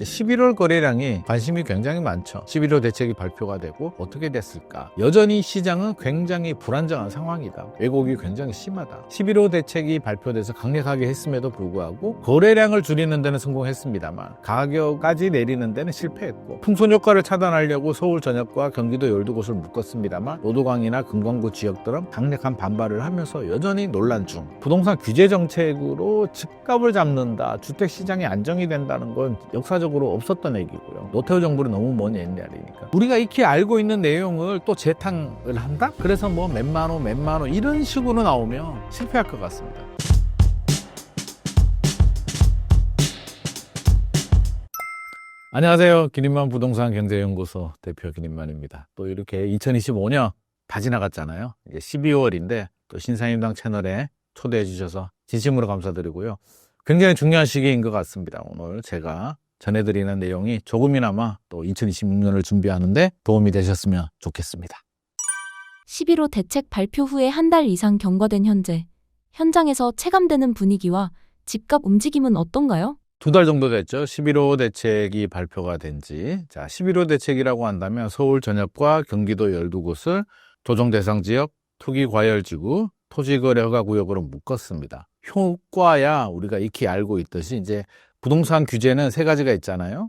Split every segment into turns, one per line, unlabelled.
11월 거래량이 관심이 굉장히 많죠. 11월 대책이 발표가 되고 어떻게 됐을까? 여전히 시장은 굉장히 불안정한 상황이다. 왜곡이 굉장히 심하다. 11월 대책이 발표돼서 강력하게 했음에도 불구하고 거래량을 줄이는 데는 성공했습니다만 가격까지 내리는 데는 실패했고, 풍선 효과를 차단하려고 서울 전역과 경기도 12곳을 묶었습니다만 노도강이나 금강구 지역들은 강력한 반발을 하면서 여전히 논란 중. 부동산 규제 정책으로 집값을 잡는다, 주택시장이 안정이 된다는 건 역사적으로 없었던 얘기고요. 노태우 정부는 너무 먼 옛날이니까. 우리가 익히 알고 있는 내용을 또 재탕을 한다? 그래서 뭐 몇만 원 이런 식으로 나오면 실패할 것 같습니다. 안녕하세요. 기린만 부동산 경제연구소 대표 기린만입니다. 또 이렇게 2025년 다 지나갔잖아요. 이제 12월인데 또 신사임당 채널에 초대해 주셔서 진심으로 감사드리고요. 굉장히 중요한 시기인 것 같습니다. 오늘 제가 전해드리는 내용이 조금이나마 또 2026년을 준비하는데 도움이 되셨으면 좋겠습니다.
11호 대책 발표 후에 한 달 이상 경과된 현장에서 체감되는 분위기와 집값 움직임은 어떤가요?
2달 정도 됐죠. 11호 대책이 발표가 된 지. 자, 11호 대책이라고 한다면 서울 전역과 경기도 12곳을 조정 대상 지역, 투기 과열지구, 토지거래허가 구역으로 묶었습니다. 효과야 우리가 익히 알고 있듯이 이제 부동산 규제는 3가지가 있잖아요.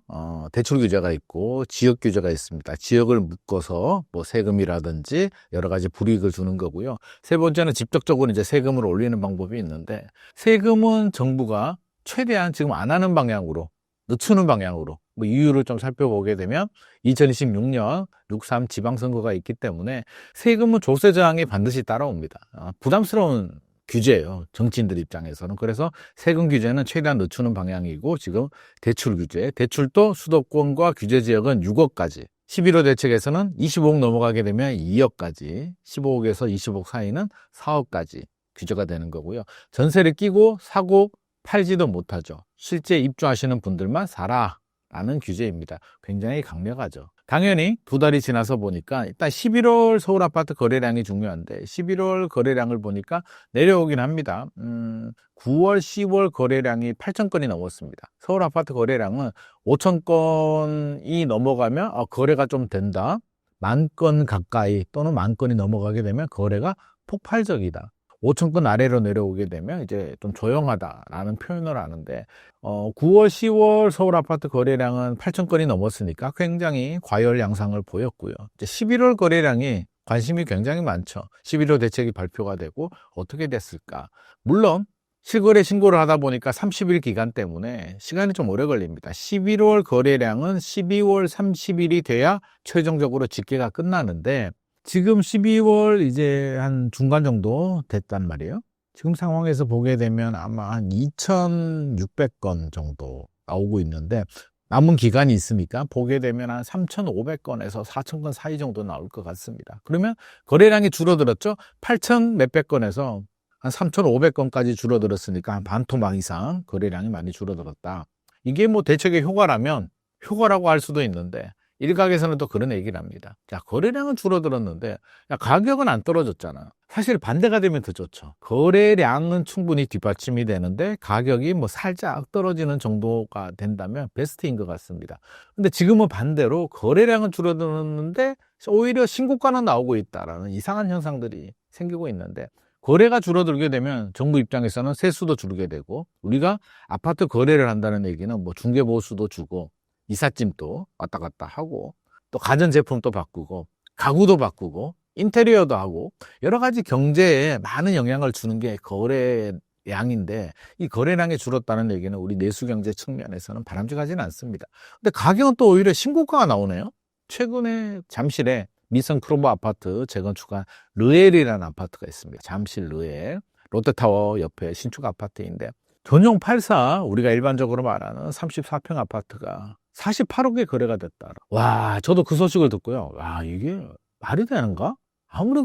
대출 규제가 있고 지역 규제가 있습니다. 지역을 묶어서 뭐 세금이라든지 여러 가지 불이익을 주는 거고요. 세 번째는 직접적으로 이제 세금을 올리는 방법이 있는데, 세금은 정부가 최대한 지금 안 하는 방향으로, 늦추는 방향으로, 뭐 이유를 좀 살펴보게 되면 2026년 6.3 지방선거가 있기 때문에 세금은 조세 저항이 반드시 따라옵니다. 부담스러운 규제예요, 정치인들 입장에서는. 그래서 세금 규제는 최대한 늦추는 방향이고, 지금 대출 규제, 대출도 수도권과 규제 지역은 6억까지, 11호 대책에서는 25억 넘어가게 되면 2억까지, 15억에서 20억 사이는 4억까지 규제가 되는 거고요. 전세를 끼고 사고 팔지도 못하죠. 실제 입주하시는 분들만 사라라는 규제입니다. 굉장히 강력하죠. 당연히 2달이 지나서 보니까 일단 11월 서울 아파트 거래량이 중요한데 11월 거래량을 보니까 내려오긴 합니다. 9월, 10월 거래량이 8천 건이 넘었습니다. 서울 아파트 거래량은 5천 건이 넘어가면 거래가 좀 된다. 10,000건 가까이 또는 10,000건이 넘어가게 되면 거래가 폭발적이다. 5천 건 아래로 내려오게 되면 이제 좀 조용하다라는 표현을 하는데, 9월, 10월 서울 아파트 거래량은 8천 건이 넘었으니까 굉장히 과열 양상을 보였고요. 이제 11월 거래량이 관심이 굉장히 많죠. 11월 대책이 발표가 되고 어떻게 됐을까? 물론 실거래 신고를 하다 보니까 30일 기간 때문에 시간이 좀 오래 걸립니다. 11월 거래량은 12월 30일이 돼야 최종적으로 집계가 끝나는데, 지금 12월 이제 한 중간 정도 됐단 말이에요. 지금 상황에서 보게 되면 아마 한 2,600건 정도 나오고 있는데, 남은 기간이 있으니까 보게 되면 한 3,500건에서 4,000건 사이 정도 나올 것 같습니다. 그러면 거래량이 줄어들었죠. 8,000 몇백 건에서 한 3,500건까지 줄어들었으니까 한 반토막 이상 거래량이 많이 줄어들었다. 이게 뭐 대책의 효과라면 효과라고 할 수도 있는데, 일각에서는 또 그런 얘기를 합니다. 자, 거래량은 줄어들었는데 가격은 안 떨어졌잖아. 사실 반대가 되면 더 좋죠. 거래량은 충분히 뒷받침이 되는데 가격이 뭐 살짝 떨어지는 정도가 된다면 베스트인 것 같습니다. 근데 지금은 반대로 거래량은 줄어들었는데 오히려 신고가는 나오고 있다라는 이상한 현상들이 생기고 있는데, 거래가 줄어들게 되면 정부 입장에서는 세수도 줄게 되고, 우리가 아파트 거래를 한다는 얘기는 뭐 중개보수도 주고 이삿짐도 왔다 갔다 하고 또 가전제품도 바꾸고 가구도 바꾸고 인테리어도 하고 여러 가지 경제에 많은 영향을 주는 게 거래량인데, 이 거래량이 줄었다는 얘기는 우리 내수경제 측면에서는 바람직하지는 않습니다. 근데 가격은 또 오히려 신고가가 나오네요. 최근에 잠실에 미성 프로보 아파트 재건축한 르엘이라는 아파트가 있습니다. 잠실 르엘, 롯데타워 옆에 신축 아파트인데, 전용 84, 우리가 일반적으로 말하는 34평 아파트가 48억에 거래가 됐다. 와, 저도 그 소식을 듣고요. 와, 이게 말이 되는가? 아무리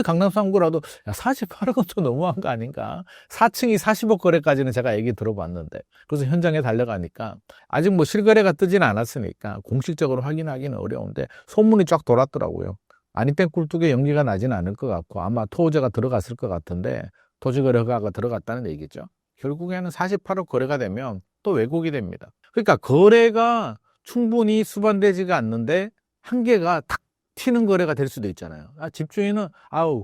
강남 3구라도 48억은 좀 너무한 거 아닌가? 4층이 40억 거래까지는 제가 얘기 들어봤는데, 그래서 현장에 달려가니까 아직 뭐 실거래가 뜨지는 않았으니까 공식적으로 확인하기는 어려운데 소문이 쫙 돌았더라고요. 아니땐 꿀뚝에 연기가 나지는 않을 것 같고 아마 토지가 들어갔을 것 같은데 토지거래 허가가 들어갔다는 얘기죠. 결국에는 48억 거래가 되면 또 왜곡이 됩니다. 그러니까 거래가 충분히 수반되지가 않는데 한계가 탁 튀는 거래가 될 수도 있잖아요. 집주인은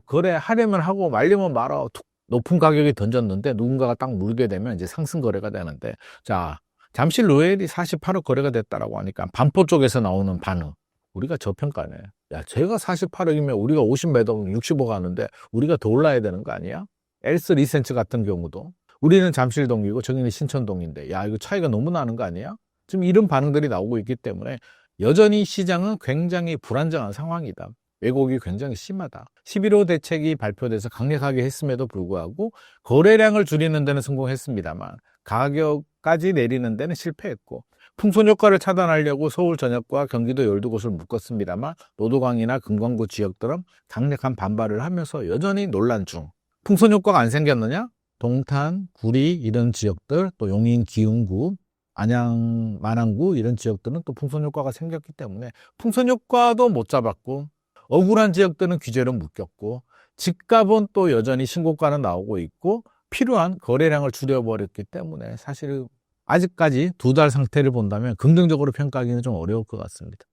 거래하려면 하고 말려면 말아. 툭 높은 가격에 던졌는데 누군가가 딱 물게 되면 이제 상승 거래가 되는데, 자, 잠실 로엘이 48억 거래가 됐다라고 하니까 반포 쪽에서 나오는 반응. 우리가 저평가네. 야, 제가 48억이면 우리가 50몇 억, 60억 하는데 우리가 더 올라야 되는 거 아니야? 엘스 리센츠 같은 경우도 우리는 잠실동이고 저기는 신천동인데, 야, 이거 차이가 너무 나는 거 아니야? 지금 이런 반응들이 나오고 있기 때문에 여전히 시장은 굉장히 불안정한 상황이다. 왜곡이 굉장히 심하다. 11호 대책이 발표돼서 강력하게 했음에도 불구하고 거래량을 줄이는 데는 성공했습니다만 가격까지 내리는 데는 실패했고, 풍선 효과를 차단하려고 서울 전역과 경기도 12곳을 묶었습니다만 노도강이나 금강구 지역들은 강력한 반발을 하면서 여전히 논란 중. 풍선 효과가 안 생겼느냐? 동탄, 구리 이런 지역들, 또 용인, 기흥구, 안양, 만안구 이런 지역들은 또 풍선 효과가 생겼기 때문에 풍선 효과도 못 잡았고, 억울한 지역들은 규제로 묶였고, 집값은 또 여전히 신고가는 나오고 있고, 필요한 거래량을 줄여버렸기 때문에 사실 아직까지 2달 상태를 본다면 긍정적으로 평가하기는 좀 어려울 것 같습니다.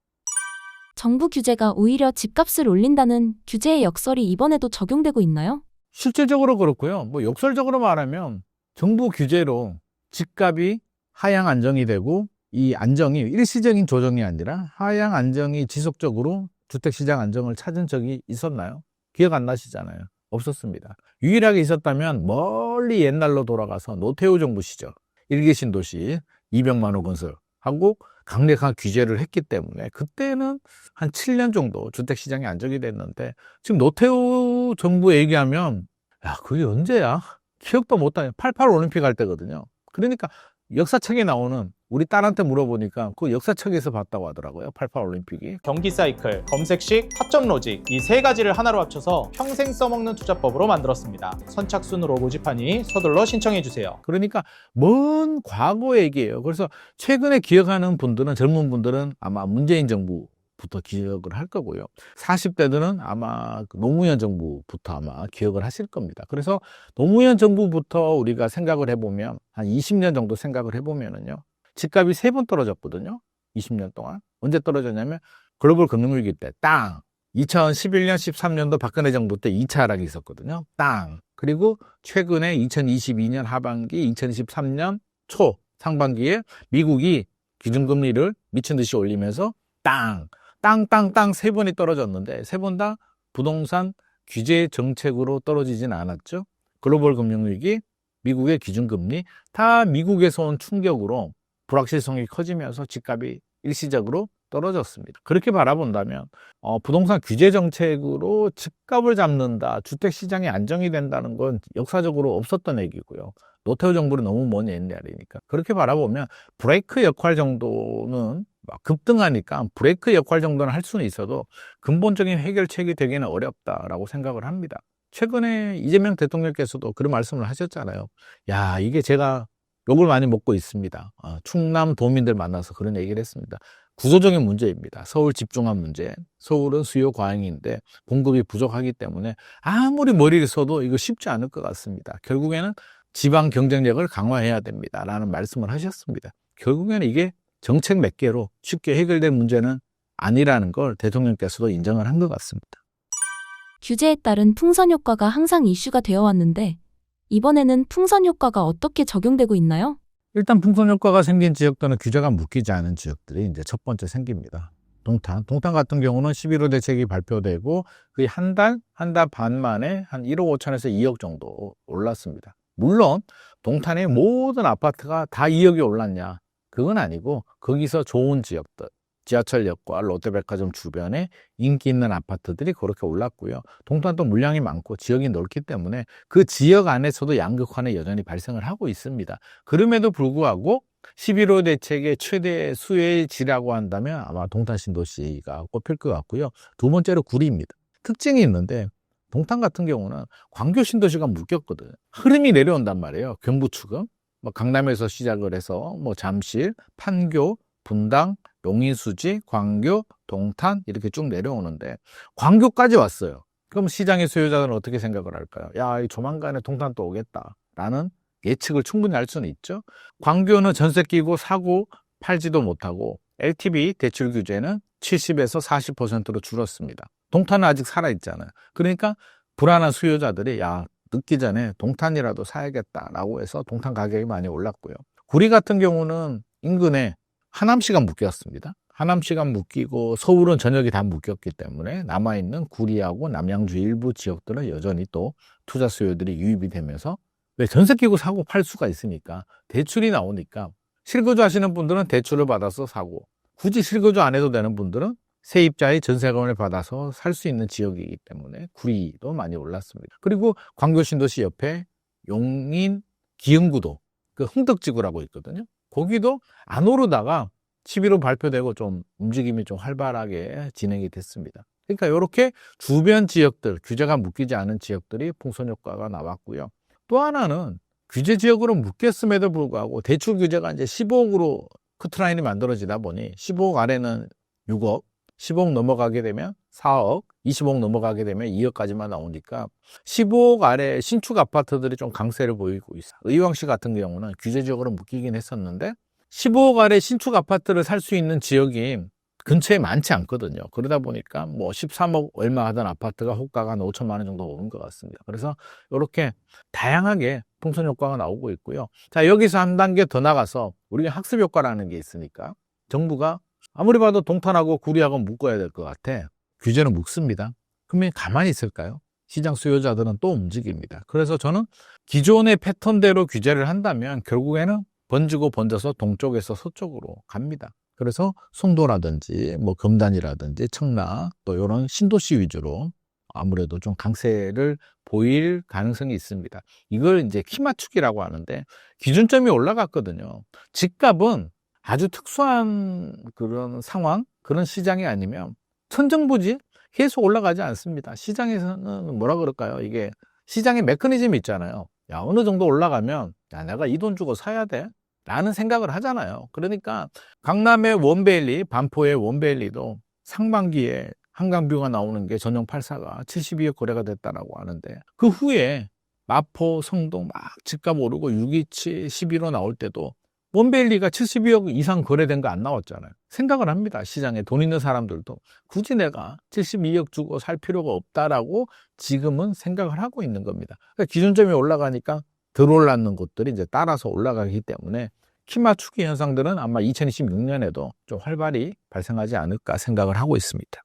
정부 규제가 오히려 집값을 올린다는 규제의 역설이 이번에도 적용되고 있나요?
실질적으로 그렇고요. 뭐 역설적으로 말하면 정부 규제로 집값이 하향 안정이 되고, 이 안정이 일시적인 조정이 아니라 하향 안정이 지속적으로 주택시장 안정을 찾은 적이 있었나요? 기억 안 나시잖아요. 없었습니다. 유일하게 있었다면 멀리 옛날로 돌아가서 노태우 정부 시절 1기 신도시 200만 호 건설하고 강력한 규제를 했기 때문에 그때는 한 7년 정도 주택시장이 안정이 됐는데, 지금 노태우 정부 얘기하면 야, 그게 언제야? 기억도 못하냐. 88 올림픽 할 때거든요. 그러니까 역사책에 나오는, 우리 딸한테 물어보니까 그 역사책에서 봤다고 하더라고요. 88 올림픽이.
경기 사이클, 검색식, 타점 로직 이 세 가지를 하나로 합쳐서 평생 써먹는 투자법으로 만들었습니다. 선착순으로 모집하니 서둘러 신청해주세요.
그러니까 먼 과거 얘기예요. 그래서 최근에 기억하는 분들은, 젊은 분들은 아마 문재인 정부부터 기억을 할 거고요. 40대들은 아마 노무현 정부부터 아마 기억을 하실 겁니다. 그래서 노무현 정부부터 우리가 생각을 해보면 한 20년 정도 생각을 해보면은요, 집값이 3번 떨어졌거든요. 20년 동안. 언제 떨어졌냐면 글로벌 금융위기 때 땅. 2011년, 13년도 박근혜 정부 때 2차 하락이 있었거든요. 땅. 그리고 최근에 2022년 하반기, 2023년 초 상반기에 미국이 기준금리를 미친 듯이 올리면서 땅 3번이 떨어졌는데 3번 다 부동산 규제 정책으로 떨어지진 않았죠. 글로벌 금융위기, 미국의 기준금리, 다 미국에서 온 충격으로 불확실성이 커지면서 집값이 일시적으로 떨어졌습니다. 그렇게 바라본다면 부동산 규제 정책으로 집값을 잡는다, 주택시장이 안정이 된다는 건 역사적으로 없었던 얘기고요. 노태우 정부는 너무 먼 옛날이니까. 그렇게 바라보면 브레이크 역할 정도는 급등하니까 브레이크 역할 정도는 할 수는 있어도 근본적인 해결책이 되기는 어렵다라고 생각을 합니다. 최근에 이재명 대통령께서도 그런 말씀을 하셨잖아요. 야, 이게 제가 욕을 많이 먹고 있습니다. 충남 도민들 만나서 그런 얘기를 했습니다. 구조적인 문제입니다. 서울 집중화 문제. 서울은 수요 과잉인데 공급이 부족하기 때문에 아무리 머리를 써도 이거 쉽지 않을 것 같습니다. 결국에는 지방 경쟁력을 강화해야 됩니다. 라는 말씀을 하셨습니다. 결국에는 이게 정책 몇 개로 쉽게 해결될 문제는 아니라는 걸 대통령께서도 인정을 한 것 같습니다.
규제에 따른 풍선 효과가 항상 이슈가 되어 왔는데 이번에는 풍선 효과가 어떻게 적용되고 있나요?
일단 풍선 효과가 생긴 지역들은 규제가 묶이지 않은 지역들이 이제 첫 번째 생깁니다. 동탄 같은 경우는 11호 대책이 발표되고 거의 한 달 반 만에 한 1억 5천에서 2억 정도 올랐습니다. 물론 동탄의 모든 아파트가 다 2억이 올랐냐? 그건 아니고 거기서 좋은 지역들, 지하철역과 롯데백화점 주변에 인기 있는 아파트들이 그렇게 올랐고요. 동탄도 물량이 많고 지역이 넓기 때문에 그 지역 안에서도 양극화는 여전히 발생을 하고 있습니다. 그럼에도 불구하고 11호 대책의 최대 수혜지라고 한다면 아마 동탄 신도시가 꼽힐 것 같고요. 두 번째로 구리입니다. 특징이 있는데 동탄 같은 경우는 광교 신도시가 묶였거든요. 흐름이 내려온단 말이에요. 경부추금, 강남에서 시작을 해서 잠실, 판교, 분당, 용인수지, 광교, 동탄 이렇게 쭉 내려오는데 광교까지 왔어요. 그럼 시장의 수요자들은 어떻게 생각을 할까요? 야, 조만간에 동탄 또 오겠다라는 예측을 충분히 할 수는 있죠. 광교는 전세 끼고 사고 팔지도 못하고 LTV 대출 규제는 70에서 40%로 줄었습니다. 동탄은 아직 살아있잖아요. 그러니까 불안한 수요자들이 야, 늦기 전에 동탄이라도 사야겠다라고 해서 동탄 가격이 많이 올랐고요. 구리 같은 경우는 인근에 하남시가 묶였습니다. 하남시가 묶이고 서울은 전역이 다 묶였기 때문에 남아있는 구리하고 남양주 일부 지역들은 여전히 또 투자 수요들이 유입이 되면서 왜 전세 끼고 사고 팔 수가 있으니까 대출이 나오니까 실거주 하시는 분들은 대출을 받아서 사고 굳이 실거주 안 해도 되는 분들은 세입자의 전세금을 받아서 살 수 있는 지역이기 때문에 구리도 많이 올랐습니다. 그리고 광교신도시 옆에 용인 기흥구도 그 흥덕지구라고 있거든요. 거기도 안 오르다가 11호 발표되고 좀 움직임이 좀 활발하게 진행이 됐습니다. 그러니까 이렇게 주변 지역들, 규제가 묶이지 않은 지역들이 풍선 효과가 나왔고요. 또 하나는 규제 지역으로 묶였음에도 불구하고 대출 규제가 이제 15억으로 커트라인이 만들어지다 보니 15억 아래는 6억, 15억 넘어가게 되면 4억, 20억 넘어가게 되면 2억까지만 나오니까 15억 아래 신축 아파트들이 좀 강세를 보이고 있어요. 의왕시 같은 경우는 규제 지역으로 묶이긴 했었는데 15억 아래 신축 아파트를 살 수 있는 지역이 근처에 많지 않거든요. 그러다 보니까 뭐 13억 얼마 하던 아파트가 호가가 한 5천만 원 정도 오른 것 같습니다. 그래서 이렇게 다양하게 풍선 효과가 나오고 있고요. 자, 여기서 한 단계 더 나가서 우리가 학습 효과라는 게 있으니까 정부가 아무리 봐도 동탄하고 구리하고 묶어야 될 것 같아. 규제는 묶습니다. 그러면 가만히 있을까요? 시장 수요자들은 또 움직입니다. 그래서 저는 기존의 패턴대로 규제를 한다면 결국에는 번지고 번져서 동쪽에서 서쪽으로 갑니다. 그래서 송도라든지 뭐 금단이라든지 청라 또 이런 신도시 위주로 아무래도 좀 강세를 보일 가능성이 있습니다. 이걸 이제 키 맞추기라고 하는데 기준점이 올라갔거든요. 집값은 아주 특수한 그런 상황, 그런 시장이 아니면 천정부지 계속 올라가지 않습니다. 시장에서는 뭐라 그럴까요? 이게 시장의 메커니즘이 있잖아요. 야, 어느 정도 올라가면 야, 내가 이 돈 주고 사야 돼? 라는 생각을 하잖아요. 그러니까 강남의 원베일리, 반포의 원베일리도 상반기에 한강뷰가 나오는 게 전용 84가 72억 거래가 됐다라고 하는데 그 후에 마포, 성동 막 집값 오르고 627, 11호 나올 때도 원베일리가 72억 이상 거래된 거 안 나왔잖아요. 생각을 합니다. 시장에 돈 있는 사람들도 굳이 내가 72억 주고 살 필요가 없다라고 지금은 생각을 하고 있는 겁니다. 그러니까 기준점이 올라가니까 덜 올랐는 곳들이 이제 따라서 올라가기 때문에 키 맞추기 현상들은 아마 2026년에도 좀 활발히 발생하지 않을까 생각을 하고 있습니다.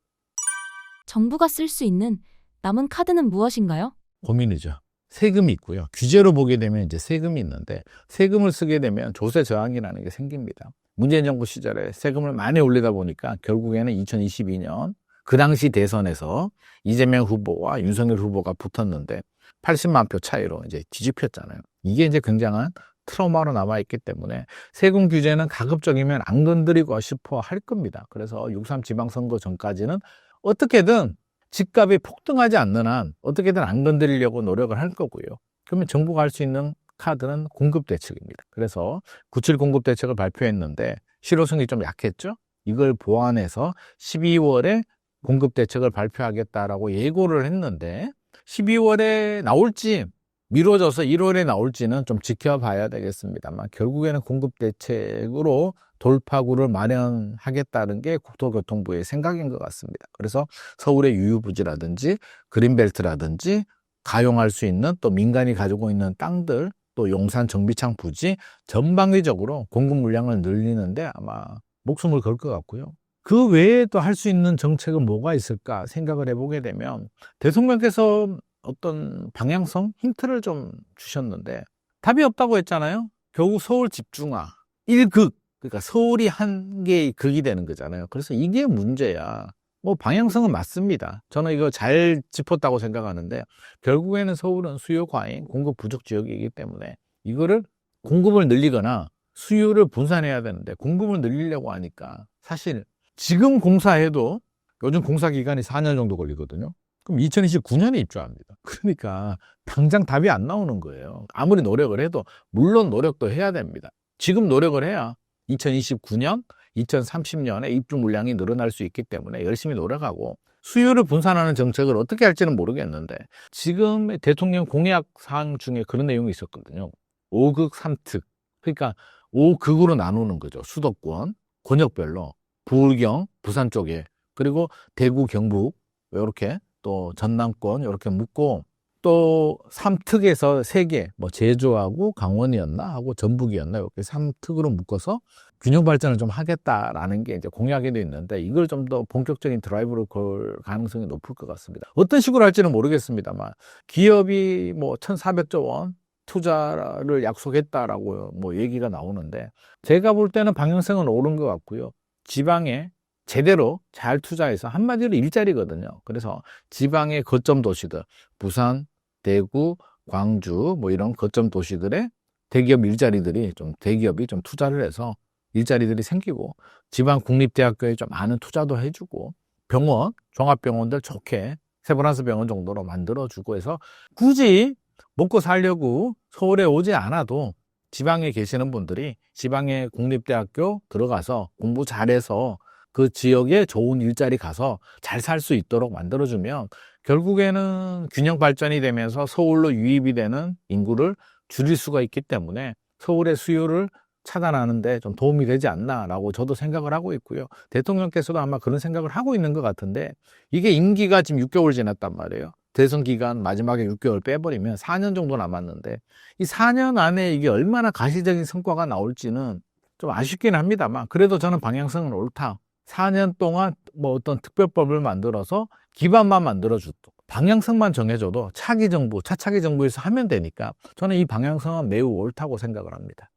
정부가 쓸 수 있는 남은 카드는 무엇인가요?
고민이죠. 세금이 있고요. 규제로 보게 되면 이제 세금이 있는데 세금을 쓰게 되면 조세 저항이라는 게 생깁니다. 문재인 정부 시절에 세금을 많이 올리다 보니까 결국에는 2022년 그 당시 대선에서 이재명 후보와 윤석열 후보가 붙었는데 80만 표 차이로 이제 뒤집혔잖아요. 이게 이제 굉장한 트라우마로 남아있기 때문에 세금 규제는 가급적이면 안 건드리고 싶어 할 겁니다. 그래서 6.3 지방선거 전까지는 어떻게든 집값이 폭등하지 않는 한 어떻게든 안 건드리려고 노력을 할 거고요. 그러면 정부가 할 수 있는 카드는 공급대책입니다. 그래서 97 공급대책을 발표했는데 실효성이 좀 약했죠. 이걸 보완해서 12월에 공급대책을 발표하겠다라고 예고를 했는데 12월에 나올지 미뤄져서 1월에 나올지는 좀 지켜봐야 되겠습니다만 결국에는 공급대책으로 돌파구를 마련하겠다는 게 국토교통부의 생각인 것 같습니다. 그래서 서울의 유유부지라든지 그린벨트라든지 가용할 수 있는 또 민간이 가지고 있는 땅들 또 용산 정비창 부지 전방위적으로 공급 물량을 늘리는데 아마 목숨을 걸 것 같고요. 그 외에 또 할 수 있는 정책은 뭐가 있을까 생각을 해보게 되면 대통령께서 어떤 방향성, 힌트를 좀 주셨는데 답이 없다고 했잖아요. 결국 서울 집중화, 1극, 그러니까 서울이 한 개의 극이 되는 거잖아요. 그래서 이게 문제야. 뭐 방향성은 맞습니다. 저는 이거 잘 짚었다고 생각하는데 결국에는 서울은 수요 과잉, 공급 부족 지역이기 때문에 이거를 공급을 늘리거나 수요를 분산해야 되는데 공급을 늘리려고 하니까 사실 지금 공사해도 요즘 공사 기간이 4년 정도 걸리거든요. 그럼 2029년에 입주합니다. 그러니까 당장 답이 안 나오는 거예요. 아무리 노력을 해도 물론 노력도 해야 됩니다. 지금 노력을 해야 2029년, 2030년에 입주 물량이 늘어날 수 있기 때문에 열심히 노력하고 수요를 분산하는 정책을 어떻게 할지는 모르겠는데 지금 대통령 공약 사항 중에 그런 내용이 있었거든요. 5극 3특. 그러니까 5극으로 나누는 거죠. 수도권, 권역별로. 부울경, 부산 쪽에, 그리고 대구, 경북, 이렇게 또 전남권 이렇게 묶고, 또 3특에서 3개, 뭐 제주하고 강원이었나 하고 전북이었나 이렇게 3특으로 묶어서 균형 발전을 좀 하겠다라는 게 이제 공약에도 있는데, 이걸 좀 더 본격적인 드라이브를 걸 가능성이 높을 것 같습니다. 어떤 식으로 할지는 모르겠습니다만, 기업이 뭐 1,400조 원 투자를 약속했다라고 뭐 얘기가 나오는데, 제가 볼 때는 방향성은 옳은 것 같고요. 지방에 제대로 잘 투자해서, 한마디로 일자리거든요. 그래서 지방의 거점 도시들, 부산, 대구, 광주 뭐 이런 거점 도시들의 대기업 일자리들이 대기업이 좀 투자를 해서 일자리들이 생기고, 지방 국립대학교에 좀 많은 투자도 해주고, 병원, 종합병원들 좋게 세브란스 병원 정도로 만들어주고 해서, 굳이 먹고 살려고 서울에 오지 않아도 지방에 계시는 분들이 지방의 국립대학교 들어가서 공부 잘해서 그 지역에 좋은 일자리 가서 잘 살 수 있도록 만들어주면, 결국에는 균형 발전이 되면서 서울로 유입이 되는 인구를 줄일 수가 있기 때문에 서울의 수요를 차단하는데 좀 도움이 되지 않나라고 저도 생각을 하고 있고요. 대통령께서도 아마 그런 생각을 하고 있는 것 같은데, 이게 임기가 지금 6개월 지났단 말이에요. 대선 기간 마지막에 6개월 빼버리면 4년 정도 남았는데, 이 4년 안에 이게 얼마나 가시적인 성과가 나올지는 좀 아쉽긴 합니다만, 그래도 저는 방향성은 옳다. 4년 동안 뭐 어떤 특별법을 만들어서 기반만 만들어줘도, 방향성만 정해줘도 차기 정부, 차차기 정부에서 하면 되니까 저는 이 방향성은 매우 옳다고 생각을 합니다.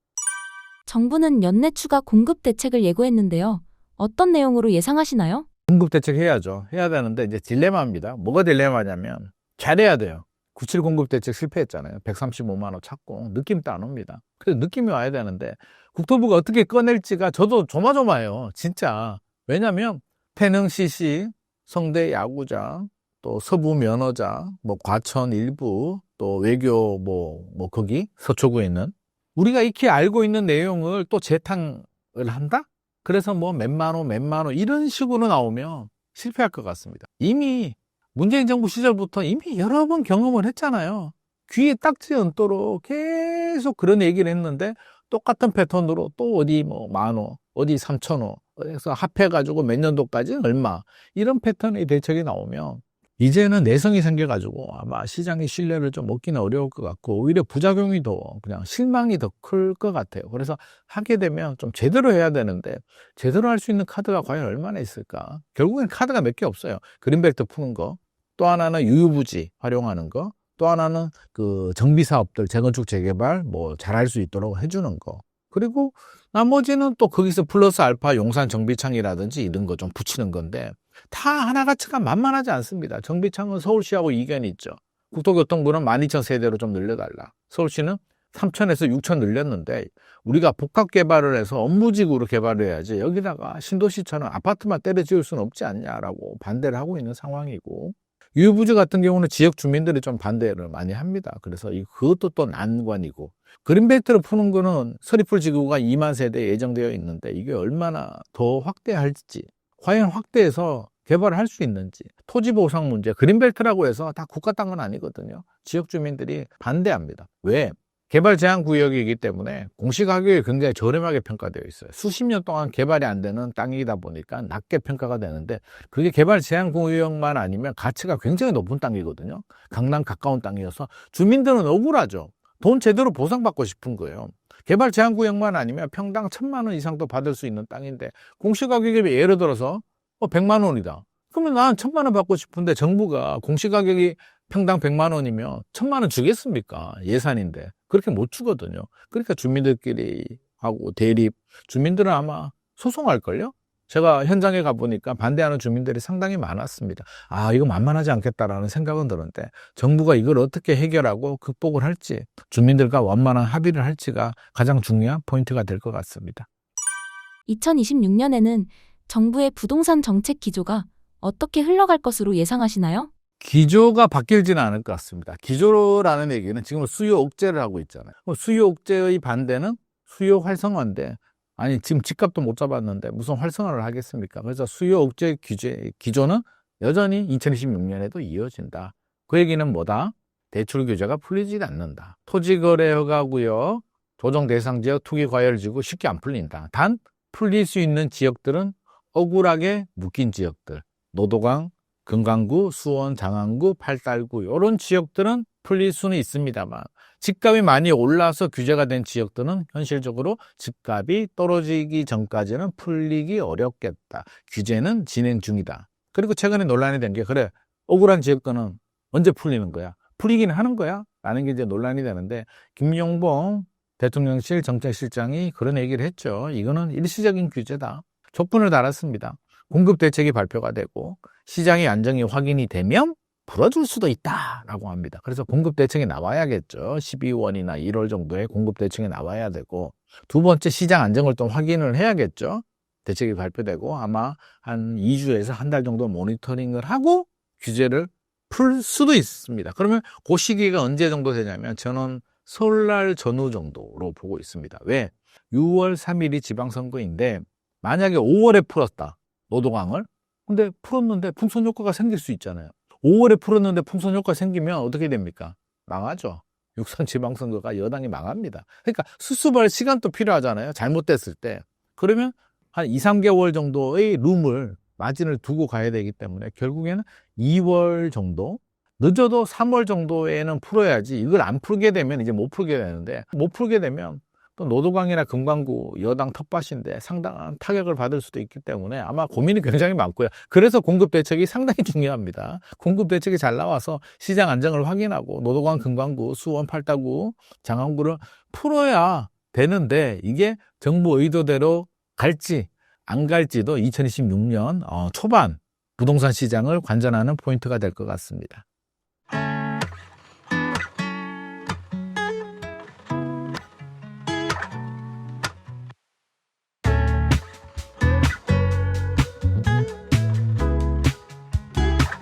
정부는 연내 추가 공급 대책을 예고했는데요. 어떤 내용으로 예상하시나요?
공급 대책 해야죠. 해야 되는데 이제 딜레마입니다. 뭐가 딜레마냐면, 잘해야 돼요. 97 공급 대책 실패했잖아요. 135만 원 찾고 느낌도 안 옵니다. 그래서 느낌이 와야 되는데 국토부가 어떻게 꺼낼지가 저도 조마조마해요. 진짜. 왜냐면 태릉 CC, 성대 야구장, 또 서부 면허장, 뭐 과천 일부, 또 외교 뭐 거기 서초구에 있는, 우리가 익히 알고 있는 내용을 또 재탕을 한다? 그래서 뭐 몇만 원 이런 식으로 나오면 실패할 것 같습니다. 이미 문재인 정부 시절부터 이미 여러 번 경험을 했잖아요. 귀에 딱지 얹도록 계속 그런 얘기를 했는데, 똑같은 패턴으로 또 어디 뭐 10,000원, 어디 3,000원, 그래서 합해가지고 몇 년도까지 얼마, 이런 패턴의 대책이 나오면 이제는 내성이 생겨가지고 아마 시장의 신뢰를 좀 얻기는 어려울 것 같고, 오히려 부작용이 더, 그냥 실망이 더 클 것 같아요. 그래서 하게 되면 좀 제대로 해야 되는데, 제대로 할 수 있는 카드가 과연 얼마나 있을까? 결국엔 카드가 몇 개 없어요. 그린벨트 푸는 거, 또 하나는 유유부지 활용하는 거, 또 하나는 그 정비사업들 재건축 재개발 뭐 잘할 수 있도록 해주는 거, 그리고 나머지는 또 거기서 플러스 알파 용산 정비창이라든지 이런 거 좀 붙이는 건데, 다 하나가치가 만만하지 않습니다. 정비창은 서울시하고 이견이 있죠. 국토교통부는 12,000세대로 좀 늘려달라. 서울시는 3,000에서 6,000 늘렸는데, 우리가 복합 개발을 해서 업무지구로 개발을 해야지 여기다가 신도시처럼 아파트만 때려 지을 수는 없지 않냐라고 반대를 하고 있는 상황이고, 유유부지 같은 경우는 지역 주민들이 좀 반대를 많이 합니다. 그래서 그것도 또 난관이고, 그린벨트를 푸는 거는 서리풀 지구가 2만 세대 예정되어 있는데, 이게 얼마나 더 확대할지, 과연 확대해서 개발을 할 수 있는지, 토지 보상 문제, 그린벨트라고 해서 다 국가 땅은 아니거든요. 지역 주민들이 반대합니다. 왜? 개발 제한 구역이기 때문에 공시가격이 굉장히 저렴하게 평가되어 있어요. 수십 년 동안 개발이 안 되는 땅이다 보니까 낮게 평가가 되는데, 그게 개발 제한 구역만 아니면 가치가 굉장히 높은 땅이거든요. 강남 가까운 땅이어서 주민들은 억울하죠. 돈 제대로 보상받고 싶은 거예요. 개발 제한 구역만 아니면 평당 1,000만 원 이상도 받을 수 있는 땅인데, 공시가격이 예를 들어서 100만 원이다. 그러면 난 1,000만 원 받고 싶은데, 정부가 공시가격이 평당 100만 원이면 1,000만 원 주겠습니까? 예산인데. 그렇게 못 주거든요. 그러니까 주민들끼리 하고 대립, 주민들은 아마 소송할걸요? 제가 현장에 가보니까 반대하는 주민들이 상당히 많았습니다. 아, 이거 만만하지 않겠다라는 생각은 드는데, 정부가 이걸 어떻게 해결하고 극복을 할지, 주민들과 원만한 합의를 할지가 가장 중요한 포인트가 될 것 같습니다.
2026년에는 정부의 부동산 정책 기조가 어떻게 흘러갈 것으로 예상하시나요?
기조가 바뀌지는 않을 것 같습니다. 기조라는 얘기는 지금 수요 억제를 하고 있잖아요. 수요 억제의 반대는 수요 활성화인데, 아니 지금 집값도 못 잡았는데 무슨 활성화를 하겠습니까? 그래서 수요 억제 기조는 여전히 2026년에도 이어진다. 그 얘기는 뭐다? 대출 규제가 풀리지 않는다. 토지 거래 허가 구역, 조정 대상 지역, 투기 과열 지구 쉽게 안 풀린다. 단 풀릴 수 있는 지역들은 억울하게 묶인 지역들, 노도강, 금강구, 수원, 장안구, 팔달구 이런 지역들은 풀릴 수는 있습니다만 집값이 많이 올라서 규제가 된 지역들은 현실적으로 집값이 떨어지기 전까지는 풀리기 어렵겠다. 규제는 진행 중이다. 그리고 최근에 논란이 된 게 그래 억울한 지역들은 언제 풀리는 거야? 풀리긴 하는 거야? 라는 게 이제 논란이 되는데 김용범 대통령실 정책실장이 그런 얘기를 했죠. 이거는 일시적인 규제다. 촛불을 달았습니다. 공급 대책이 발표가 되고 시장의 안정이 확인이 되면 풀어줄 수도 있다라고 합니다. 그래서 공급 대책이 나와야겠죠. 12월이나 1월 정도에 공급 대책이 나와야 되고 두 번째 시장 안정을 또 확인을 해야겠죠. 대책이 발표되고 아마 한 2주에서 한 달 정도 모니터링을 하고 규제를 풀 수도 있습니다. 그러면 그 시기가 언제 정도 되냐면 저는 설날 전후 정도로 보고 있습니다. 왜? 6월 3일이 지방선거인데 만약에 5월에 풀었다. 노도강을. 근데 풀었는데 풍선 효과가 생길 수 있잖아요. 5월에 풀었는데 풍선 효과 생기면 어떻게 됩니까? 망하죠. 6선 지방선거가 여당이 망합니다. 그러니까 수습할 시간도 필요하잖아요. 잘못됐을 때. 그러면 한 2, 3개월 정도의 마진을 두고 가야 되기 때문에 결국에는 2월 정도, 늦어도 3월 정도에는 풀어야지 이걸 안 풀게 되면 이제 못 풀게 되는데 못 풀게 되면 또 노도강이나 금강구 여당 텃밭인데 상당한 타격을 받을 수도 있기 때문에 아마 고민이 굉장히 많고요. 그래서 공급 대책이 상당히 중요합니다. 공급 대책이 잘 나와서 시장 안정을 확인하고 노도강, 금강구, 수원, 팔다구, 장안구를 풀어야 되는데 이게 정부 의도대로 갈지 안 갈지도 2026년 초반 부동산 시장을 관전하는 포인트가 될 것 같습니다.